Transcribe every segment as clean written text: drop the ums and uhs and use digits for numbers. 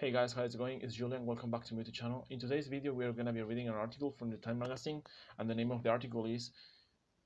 Hey guys, how's it going? It's Julian. Welcome back to my YouTube channel. In today's video, we're going to be reading an article from the Time magazine, and the name of the article is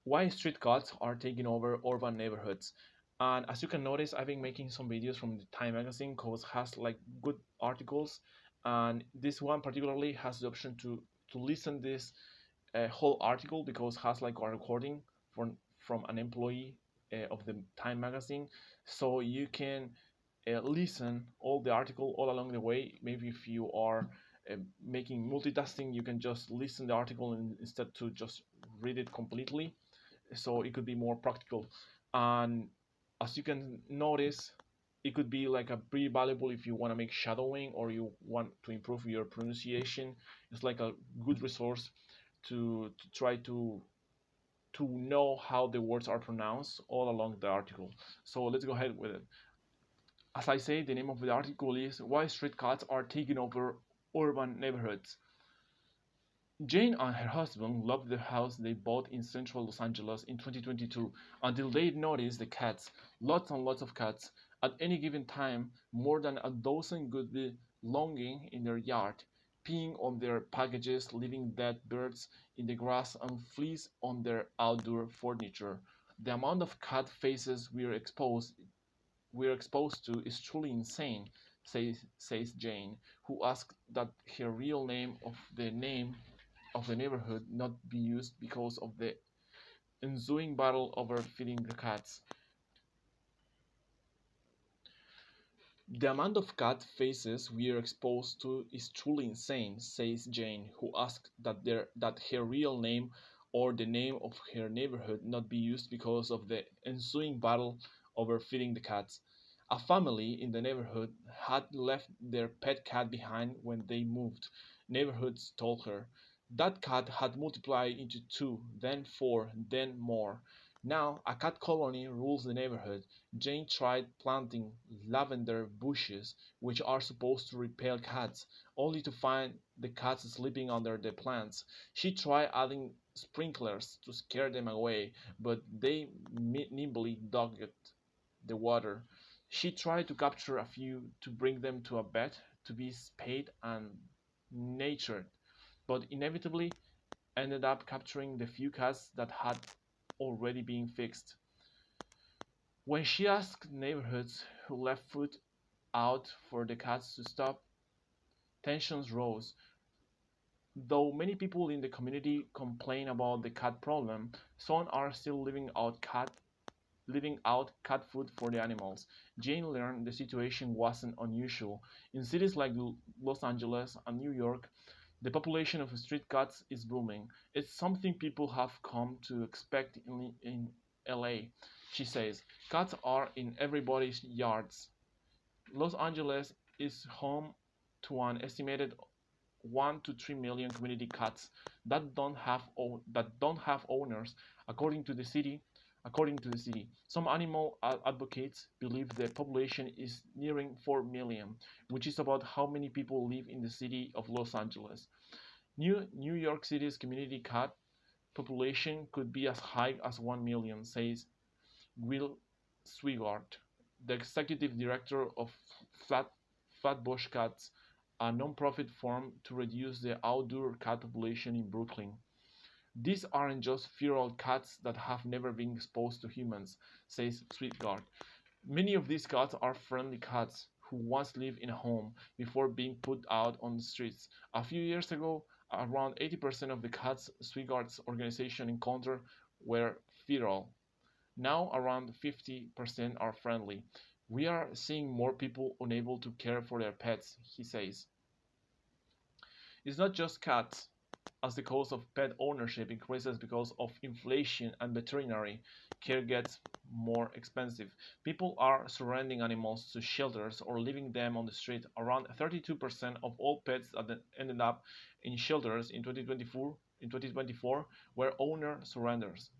Why Street Cats Are Taking Over Urban Neighborhoods. And as you can notice, I've been making some videos from the Time magazine because it has like good articles, and this one particularly has the option to listen this whole article because it has like a recording from an employee of the Time magazine, so you can listen all the article all along the way. Maybe if you are making multitasking, you can just listen the article instead to just read it completely, so it could be more practical. And as you can notice, it could be like a pretty valuable if you want to make shadowing or you want to improve your pronunciation. It's like a good resource to try to know how the words are pronounced all along the article. So let's go ahead with it. As I say, the name of the article is Why Street Cats Are Taking Over Urban Neighborhoods. Jane and her husband loved the house they bought in central Los Angeles in 2022 until they noticed the cats, lots and lots of cats. At any given time, more than a dozen could be longing in their yard, peeing on their packages, leaving dead birds in the grass and fleas on their outdoor furniture. The amount of cat faces we're exposed to is truly insane, says Jane, who asked that her real name of the neighborhood not be used because of the ensuing battle over feeding the cats. The amount of cat faces we are exposed to is truly insane, says Jane, who asked that her real name or the name of her neighborhood not be used because of the ensuing battle over feeding the cats. A family in the neighborhood had left their pet cat behind when they moved, neighborhoods told her. That cat had multiplied into two, then four, then more. Now a cat colony rules the neighborhood. Jane tried planting lavender bushes, which are supposed to repel cats, only to find the cats sleeping under the plants. She tried adding sprinklers to scare them away, but they nimbly dodged the water. She tried to capture a few to bring them to a vet to be spayed and natured, but inevitably ended up capturing the few cats that had already been fixed. When she asked neighborhoods who left food out for the cats to stop, tensions rose. Though many people in the community complain about the cat problem, some are still leaving out cat food for the animals. Jane learned the situation wasn't unusual. In cities like Los Angeles and New York, the population of street cats is booming. It's something people have come to expect in LA, she says. Cats are in everybody's yards. Los Angeles is home to an estimated 1 to 3 million community cats that don't have owners, according to the city. According to the city, some animal advocates believe the population is nearing 4 million, which is about how many people live in the city of Los Angeles. New York City's community cat population could be as high as 1 million, says Will Swigart, the executive director of Flat, Flatbush Cats, a non-profit firm to reduce the outdoor cat population in Brooklyn. These aren't just feral cats that have never been exposed to humans, says Sweetguard. Many of these cats are friendly cats who once lived in a home before being put out on the streets. A few years ago, around 80% of the cats Sweetguard's organization encountered were feral. Now around 50% are friendly. We are seeing more people unable to care for their pets, he says. It's not just cats. As the cost of pet ownership increases because of inflation and veterinary care gets more expensive, people are surrendering animals to shelters or leaving them on the street. Around 32% of all pets that ended up in shelters in 2024 were owner surrenders,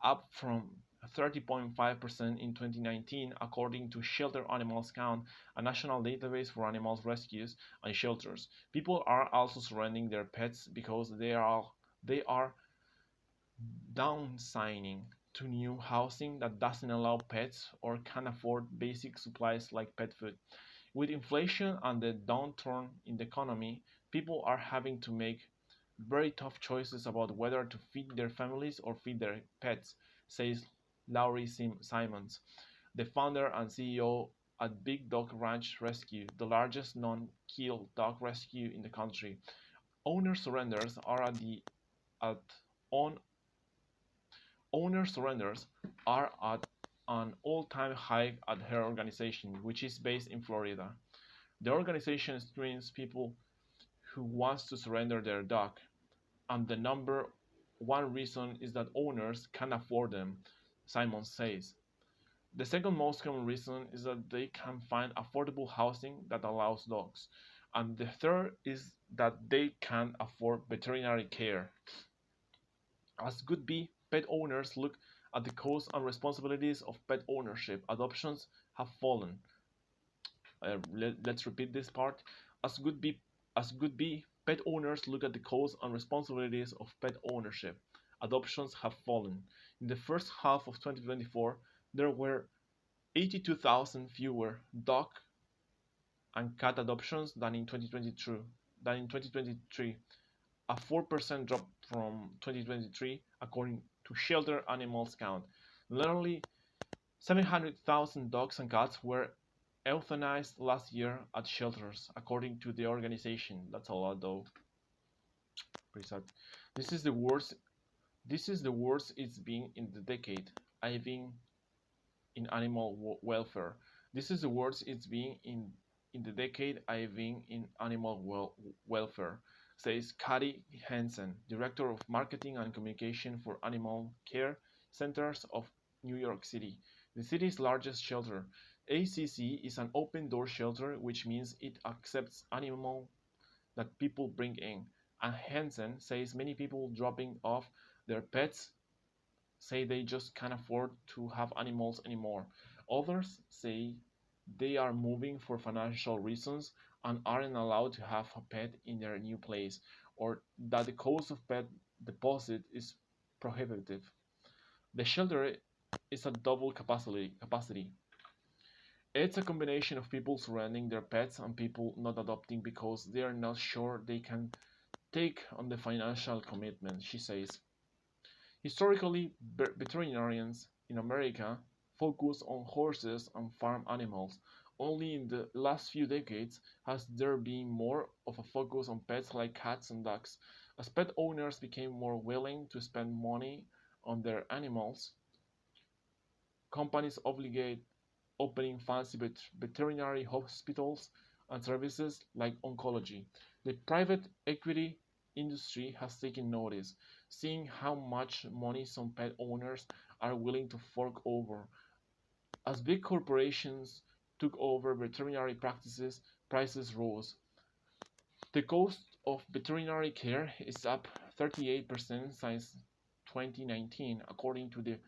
up from 30.5% in 2019, according to Shelter Animals Count, a national database for animal rescues and shelters. People are also surrendering their pets because they are downsizing to new housing that doesn't allow pets or can afford basic supplies like pet food. With inflation and the downturn in the economy, people are having to make very tough choices about whether to feed their families or feed their pets, says Laurie Simons, the founder and CEO at Big Dog Ranch Rescue, the largest non-kill dog rescue in the country. Owner surrenders are at on owner surrenders are at an all-time high at her organization, which is based in Florida. The organization screens people who wants to surrender their dog, and the number one reason is that owners can't afford them, Simon says. The second most common reason is that they can find affordable housing that allows dogs. And the third is that they can't afford veterinary care. As could be, pet owners look at the costs and responsibilities of pet ownership. Adoptions have fallen. Let's repeat this part. As could be, as could be, pet owners look at the costs and responsibilities of pet ownership. Adoptions have fallen. In the first half of 2024, there were 82,000 fewer dog and cat adoptions than in 2023, a 4% drop from 2023 according to Shelter Animals Count. Nearly 700,000 dogs and cats were euthanized last year at shelters, according to the organization. That's a lot, though. Pretty sad. This is the worst. This is the worst it's been in the decade. I've been in animal welfare. This is the worst it's been in the decade I've been in animal welfare, says Kari Hansen, Director of Marketing and Communication for Animal Care Centers of New York City, the city's largest shelter. ACC is an open door shelter, which means it accepts animals that people bring in. And Hansen says many people dropping off their pets say they just can't afford to have animals anymore. Others say they are moving for financial reasons and aren't allowed to have a pet in their new place, or that the cost of pet deposit is prohibitive. The shelter is at double capacity. It's a combination of people surrendering their pets and people not adopting because they are not sure they can take on the financial commitment, she says. Historically, veterinarians in America focused on horses and farm animals. Only in the last few decades has there been more of a focus on pets like cats and dogs. As pet owners became more willing to spend money on their animals, companies obligate opening fancy veterinary hospitals and services like oncology. The private equity industry has taken notice, seeing how much money some pet owners are willing to fork over. As big corporations took over veterinary practices, prices rose. The cost of veterinary care is up 38% since 2019, according to the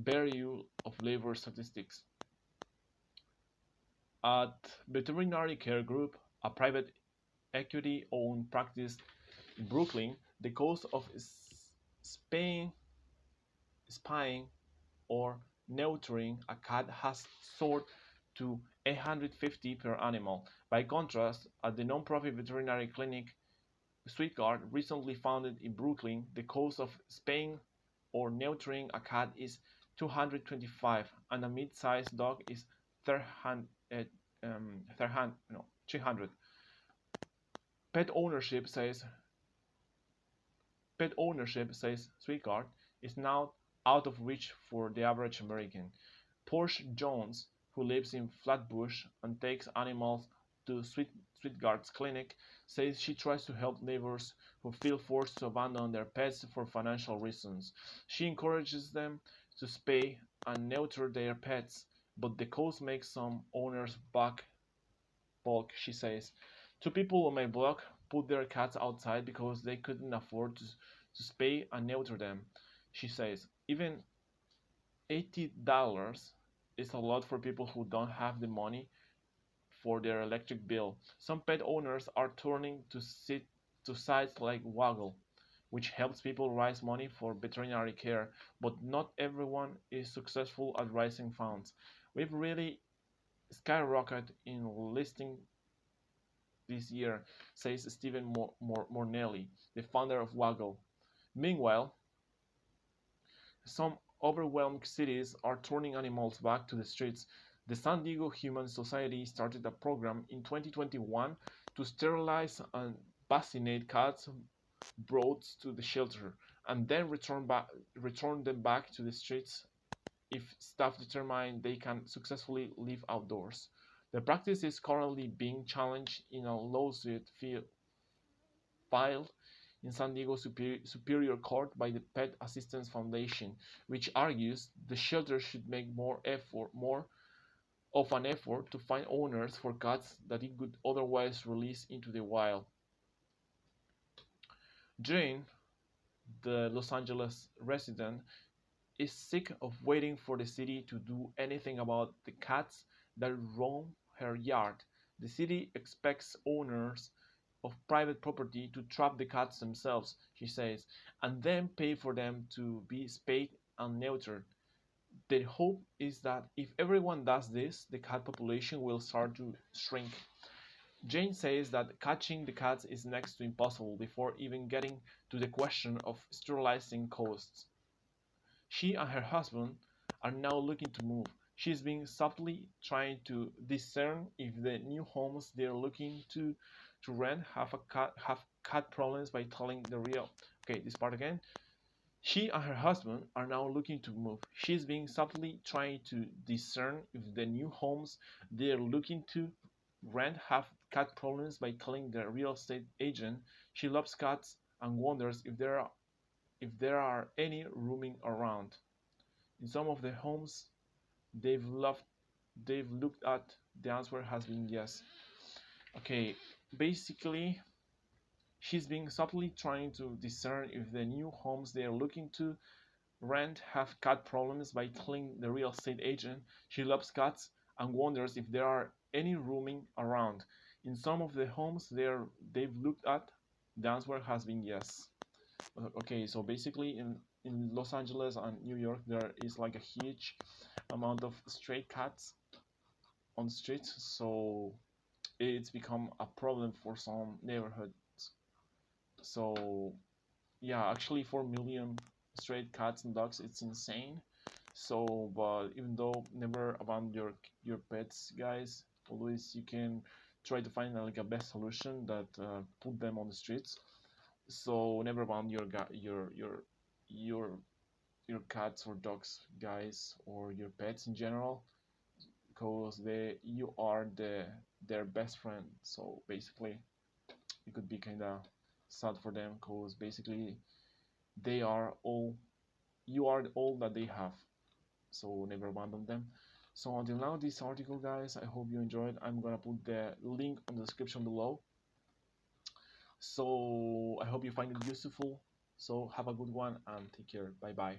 Bureau of Labor Statistics. At Veterinary Care Group, a private equity-owned practice in Brooklyn, the cost of spaying, spying or neutering a cat has soared to 850 per animal. By contrast, at the non-profit veterinary clinic Sweetguard, recently founded in Brooklyn, the cost of spaying or neutering a cat is 225, and a mid-sized dog is 300. 300. Pet ownership says Pet ownership, says Sweetguard, is now out of reach for the average American. Porsche Jones, who lives in Flatbush and takes animals to Sweetguard's clinic, says she tries to help neighbors who feel forced to abandon their pets for financial reasons. She encourages them to spay and neuter their pets, but the cost makes some owners balk, she says. Two people on my block put their cats outside because they couldn't afford to spay and neuter them, she says. Even $80 is a lot for people who don't have the money for their electric bill. Some pet owners are turning to sites like Waggle, which helps people raise money for veterinary care, but not everyone is successful at raising funds. We've really skyrocket in listing this year, says Stephen Mornelli, the founder of Waggle. Meanwhile, some overwhelmed cities are turning animals back to the streets. The San Diego Humane Society started a program in 2021 to sterilize and vaccinate cats brought to the shelter and then return them back to the streets if staff determine they can successfully live outdoors. The practice is currently being challenged in a lawsuit filed in San Diego Superior Court by the Pet Assistance Foundation, which argues the shelter should make more of an effort to find owners for cats that it could otherwise release into the wild. Jane, the Los Angeles resident, is sick of waiting for the city to do anything about the cats that roam her yard. The city expects owners of private property to trap the cats themselves, she says, and then pay for them to be spayed and neutered. The hope is that if everyone does this, the cat population will start to shrink. Jane says that catching the cats is next to impossible before even getting to the question of sterilizing costs. She and her husband are now looking to move. She's been subtly trying to discern if the new homes they're looking to rent have cat problems by telling the real. Okay, this part again. She and her husband are now looking to move. She's been subtly trying to discern if the new homes they're looking to rent have cat problems by telling the real estate agent she loves cats and wonders if there are any roaming around. In some of the homes they've loved they've looked at, the answer has been yes. Okay, basically she's been subtly trying to discern if the new homes they're looking to rent have cat problems by telling the real estate agent she loves cats and wonders if there are any roaming around. In some of the homes they've looked at, the answer has been yes. Okay, so basically in Los Angeles and New York there is like a huge amount of stray cats on the streets, so it's become a problem for some neighborhoods. So yeah, actually 4 million stray cats and dogs, it's insane. So but even though, never abandon your pets, guys. Always you can try to find like a best solution that put them on the streets. So never abandon your your cats or dogs, guys, or your pets in general, because you are their best friend. So basically it could be kind of sad for them, because basically they are all you are all that they have. So never abandon them. So until now, this article, guys, I hope you enjoyed. I'm gonna put the link on the description below. So I hope you find it useful. So have a good one and take care. Bye bye.